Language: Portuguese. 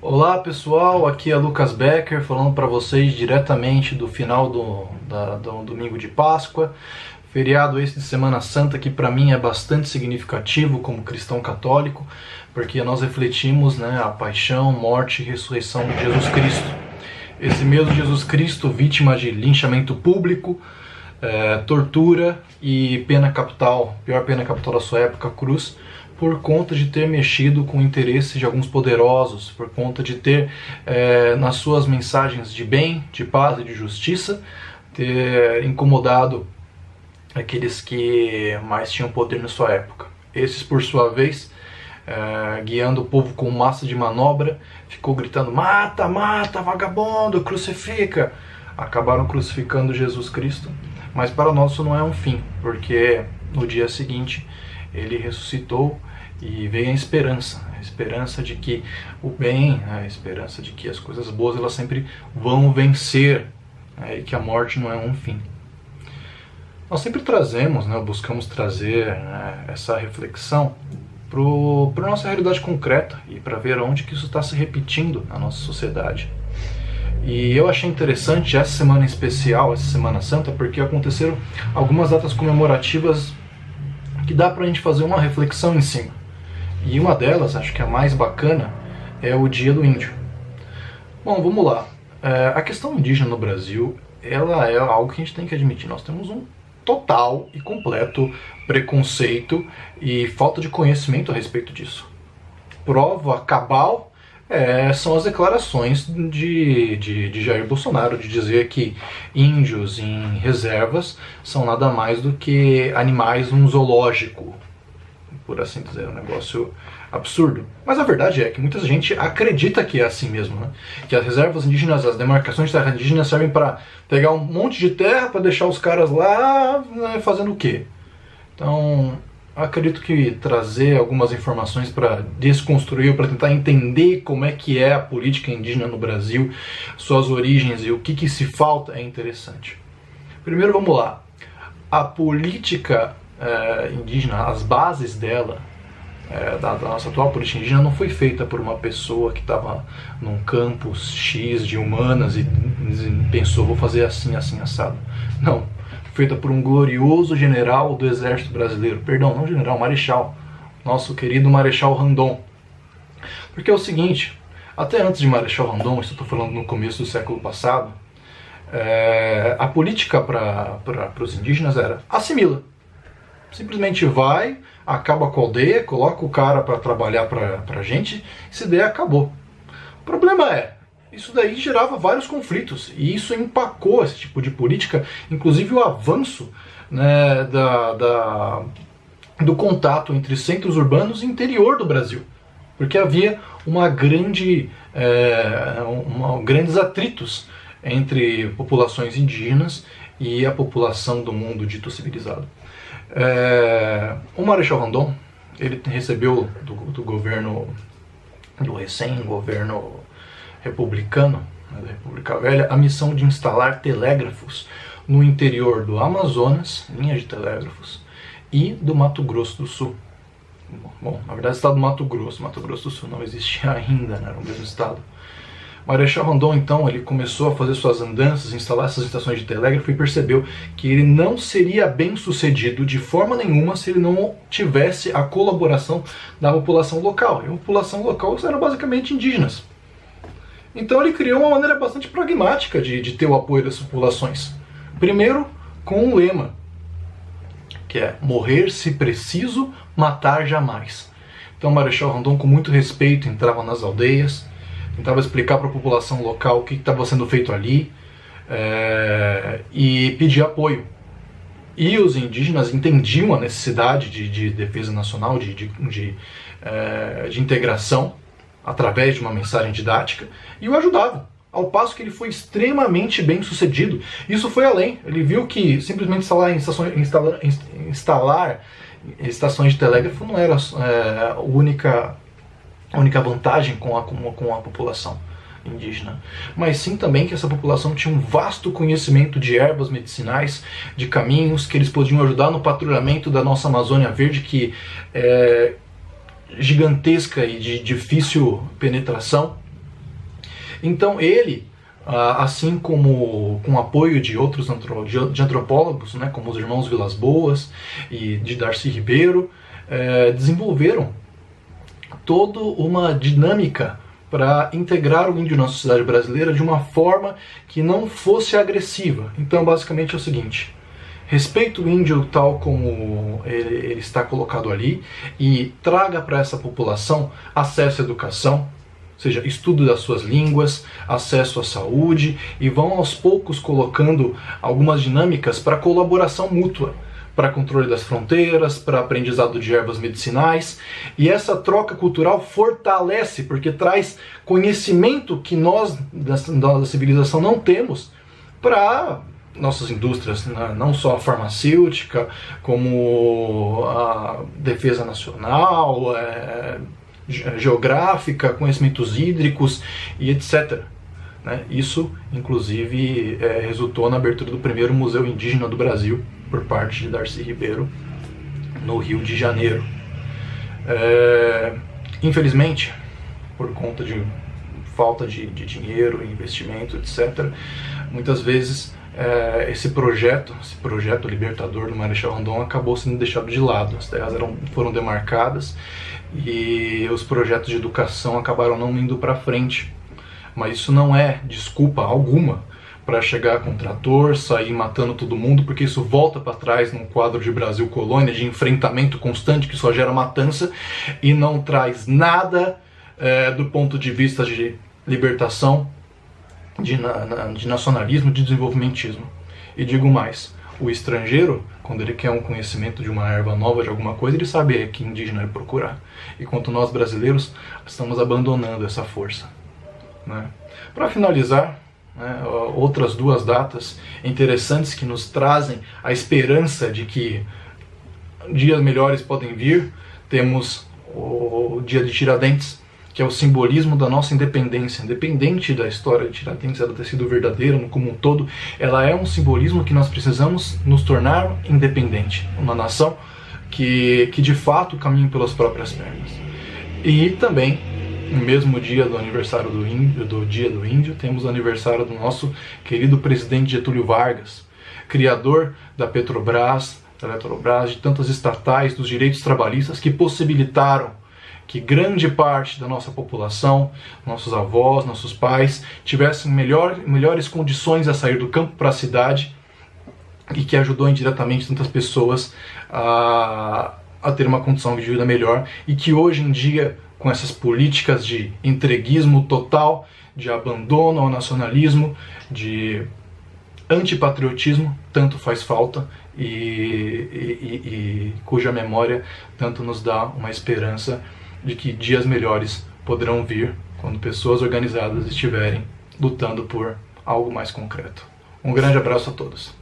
Olá pessoal, aqui é Lucas Becker falando para vocês diretamente do final do domingo de Páscoa, feriado esse de Semana Santa que para mim é bastante significativo como cristão católico, porque nós refletimos a paixão, morte e ressurreição de Jesus Cristo. Esse mesmo Jesus Cristo, vítima de linchamento público, tortura e pena capital, pior pena capital da sua época, cruz, por conta de ter mexido com o interesse de alguns poderosos, por conta de ter, nas suas mensagens de bem, de paz e de justiça, ter incomodado aqueles que mais tinham poder na sua época. Esses, por sua vez, guiando o povo com massa de manobra, ficou gritando: mata, mata, vagabundo, crucifica! Acabaram crucificando Jesus Cristo, mas para nós isso não é um fim, porque no dia seguinte ele ressuscitou e veio a esperança de que o bem, a esperança de que as coisas boas elas sempre vão vencer, e que a morte não é um fim. Nós sempre trazemos, buscamos trazer essa reflexão para a nossa realidade concreta e para ver onde que isso está se repetindo na nossa sociedade. E eu achei interessante essa semana em especial, essa Semana Santa, porque aconteceram algumas datas comemorativas que dá pra gente fazer uma reflexão em cima. E uma delas, acho que a mais bacana, é o Dia do Índio. Bom, vamos lá. A questão indígena no Brasil, ela é algo que a gente tem que admitir. Nós temos um total e completo preconceito e falta de conhecimento a respeito disso. Prova cabal são as declarações de Jair Bolsonaro, de dizer que índios em reservas são nada mais do que animais num zoológico, por assim dizer, um negócio absurdo. Mas a verdade é que muita gente acredita que é assim mesmo, que as reservas indígenas, as demarcações de terra indígena servem para pegar um monte de terra para deixar os caras lá fazendo o quê? Então, acredito que trazer algumas informações para desconstruir, para tentar entender como é que é a política indígena no Brasil, suas origens e o que se falta é interessante. Primeiro, vamos lá. A política indígena, as bases dela, da nossa atual política indígena, não foi feita por uma pessoa que estava num campus X de humanas e pensou, vou fazer assim, assim, assado. Não. Feita por um glorioso general do Exército Brasileiro. Perdão, não general, marechal. Nosso querido Marechal Randon. Porque é o seguinte, até antes de Marechal Randon, isso eu estou falando no começo do século passado, a política para os indígenas era assimila. Simplesmente vai, acaba com a aldeia, coloca o cara para trabalhar para a gente, e se der, acabou. O problema isso daí gerava vários conflitos, e isso empacou esse tipo de política, inclusive o avanço do contato entre centros urbanos e interior do Brasil, porque havia grandes atritos entre populações indígenas e a população do mundo dito civilizado. O Marechal Randon, ele recebeu do governo, do recém-governo republicano, da República Velha, a missão de instalar telégrafos no interior do Amazonas, linhas de telégrafos, e do Mato Grosso do Sul. Bom, na verdade, o estado do Mato Grosso do Sul não existia ainda, era o mesmo estado. Marechal Randon, então, ele começou a fazer suas andanças, instalar essas estações de telégrafo e percebeu que ele não seria bem sucedido de forma nenhuma se ele não tivesse a colaboração da população local. E a população local eram basicamente indígenas. Então ele criou uma maneira bastante pragmática de ter o apoio das populações. Primeiro, com um lema, que é morrer se preciso, matar jamais. Então Marechal Randon, com muito respeito, entrava nas aldeias, tentava explicar para a população local o que estava sendo feito ali, e pedia apoio. E os indígenas entendiam a necessidade de defesa nacional, de integração, através de uma mensagem didática, e o ajudava, ao passo que ele foi extremamente bem sucedido. Isso foi além, ele viu que simplesmente instalar estações de telégrafo não era a única vantagem com a população indígena, mas sim também que essa população tinha um vasto conhecimento de ervas medicinais, de caminhos, que eles podiam ajudar no patrulhamento da nossa Amazônia Verde, que gigantesca e de difícil penetração, Então ele, assim como com o apoio de outros de antropólogos, né, como os irmãos Vilas Boas e de Darcy Ribeiro, desenvolveram toda uma dinâmica para integrar o índio na sociedade brasileira de uma forma que não fosse agressiva. Então, basicamente é o seguinte: respeite o índio tal como ele está colocado ali e traga para essa população acesso à educação, ou seja, estudo das suas línguas, acesso à saúde, e vão aos poucos colocando algumas dinâmicas para colaboração mútua, para controle das fronteiras, para aprendizado de ervas medicinais. E essa troca cultural fortalece, porque traz conhecimento que nós da civilização não temos para nossas indústrias, não só a farmacêutica, como a defesa nacional, geográfica, conhecimentos hídricos e etc. Isso, inclusive, resultou na abertura do primeiro Museu Indígena do Brasil, por parte de Darcy Ribeiro, no Rio de Janeiro. Infelizmente, por conta de falta de dinheiro, investimento, etc., muitas vezes esse projeto libertador do Marechal Rondon acabou sendo deixado de lado. As terras foram demarcadas e os projetos de educação acabaram não indo para frente. Mas isso não é desculpa alguma para chegar com um trator, sair matando todo mundo, porque isso volta para trás num quadro de Brasil colônia, de enfrentamento constante que só gera matança e não traz nada do ponto de vista de libertação, de nacionalismo, de desenvolvimentismo. E digo mais, o estrangeiro, quando ele quer um conhecimento de uma erva nova, de alguma coisa, ele sabe que indígena ele procurar. Enquanto nós brasileiros estamos abandonando essa força. Para finalizar, outras duas datas interessantes que nos trazem a esperança de que dias melhores podem vir. Temos o dia de Tiradentes, que é o simbolismo da nossa independência. Independente da história de Tiradentes, ela ter sido verdadeira como um todo, ela é um simbolismo que nós precisamos nos tornar independente, uma nação que de fato caminhe pelas próprias pernas. E também, no mesmo dia do aniversário do Dia do Índio, temos o aniversário do nosso querido presidente Getúlio Vargas, criador da Petrobras, da Eletrobras, de tantas estatais, dos direitos trabalhistas que possibilitaram que grande parte da nossa população, nossos avós, nossos pais, tivessem melhores condições a sair do campo para a cidade, e que ajudou indiretamente tantas pessoas a ter uma condição de vida melhor, e que hoje em dia, com essas políticas de entreguismo total, de abandono ao nacionalismo, de antipatriotismo, tanto faz falta, e cuja memória tanto nos dá uma esperança de que dias melhores poderão vir quando pessoas organizadas estiverem lutando por algo mais concreto. Um grande abraço a todos.